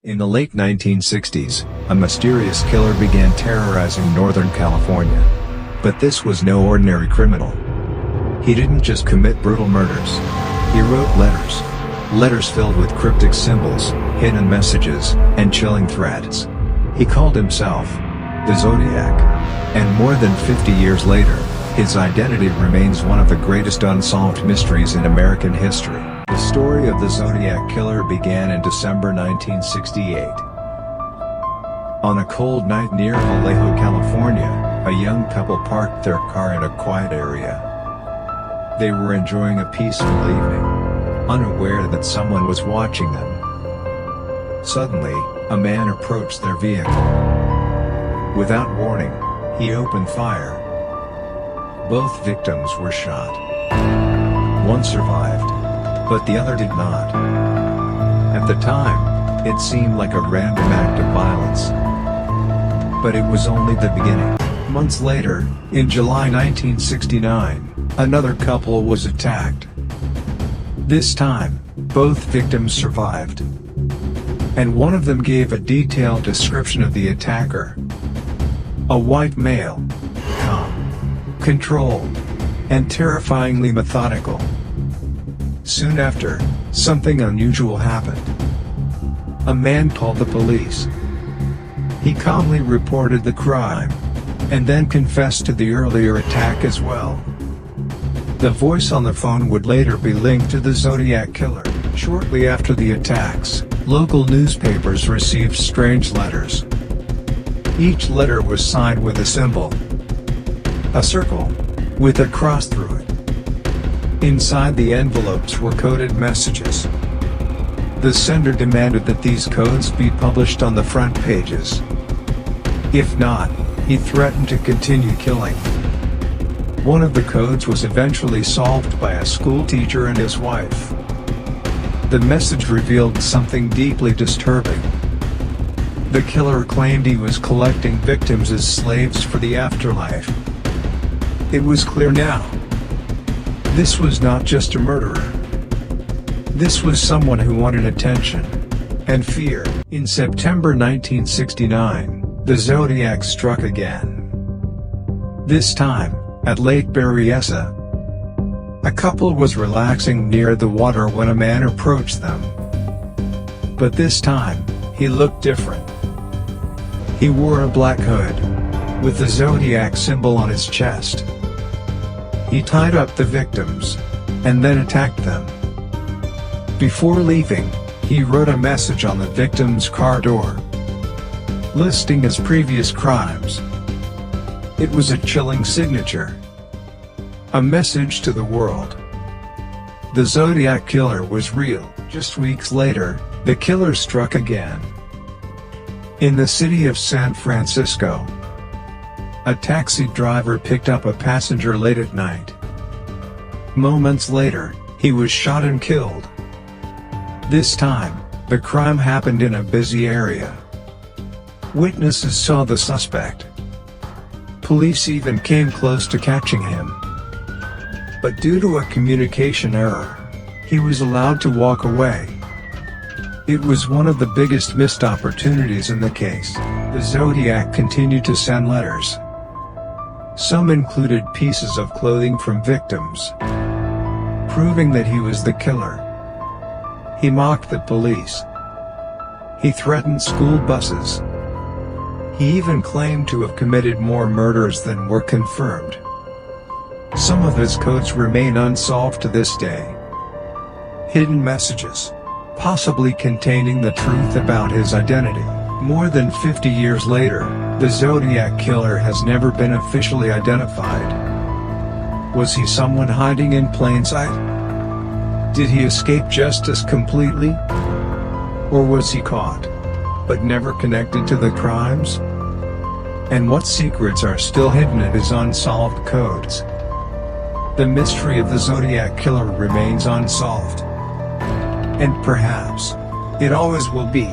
In the late 1960s, a mysterious killer began terrorizing Northern California. But this was no ordinary criminal. He didn't just commit brutal murders. He wrote letters. Letters filled with cryptic symbols, hidden messages, and chilling threats. He called himself the Zodiac. And more than 50 years later, his identity remains one of the greatest unsolved mysteries in American history. The story of the Zodiac Killer began in December 1968. On a cold night near Vallejo, California, a young couple parked their car in a quiet area. They were enjoying a peaceful evening, unaware that someone was watching them. Suddenly, a man approached their vehicle. Without warning, he opened fire. Both victims were shot. One survived, but the other did not. At the time, it seemed like a random act of violence. But it was only the beginning. Months later, in July 1969, another couple was attacked. This time, both victims survived. And one of them gave a detailed description of the attacker. A white male. Calm, controlled, and terrifyingly methodical. Soon after, something unusual happened. A man called the police. He calmly reported the crime, and then confessed to the earlier attack as well. The voice on the phone would later be linked to the Zodiac Killer. Shortly after the attacks, local newspapers received strange letters. Each letter was signed with a symbol. A circle, with a cross through it. Inside the envelopes were coded messages. The sender demanded that these codes be published on the front pages. If not, he threatened to continue killing. One of the codes was eventually solved by a school teacher and his wife. The message revealed something deeply disturbing. The killer claimed he was collecting victims as slaves for the afterlife. It was clear now. This was not just a murderer. This was someone who wanted attention and fear. In September 1969, the Zodiac struck again. This time, at Lake Berryessa. A couple was relaxing near the water when a man approached them. But this time, he looked different. He wore a black hood, with the Zodiac symbol on his chest. He tied up the victims, and then attacked them. Before leaving, he wrote a message on the victim's car door, listing his previous crimes. It was a chilling signature. A message to the world. The Zodiac Killer was real. Just weeks later, the killer struck again. In the city of San Francisco, a taxi driver picked up a passenger late at night. Moments later, he was shot and killed. This time, the crime happened in a busy area. Witnesses saw the suspect. Police even came close to catching him. But due to a communication error, he was allowed to walk away. It was one of the biggest missed opportunities in the case. The Zodiac continued to send letters. Some included pieces of clothing from victims, proving that he was the killer. He mocked the police. He threatened school buses. He even claimed to have committed more murders than were confirmed. Some of his codes remain unsolved to this day. Hidden messages, possibly containing the truth about his identity. More than 50 years later, the Zodiac Killer has never been officially identified. Was he someone hiding in plain sight? Did he escape justice completely? Or was he caught, but never connected to the crimes? And what secrets are still hidden in his unsolved codes? The mystery of the Zodiac Killer remains unsolved. And perhaps, it always will be.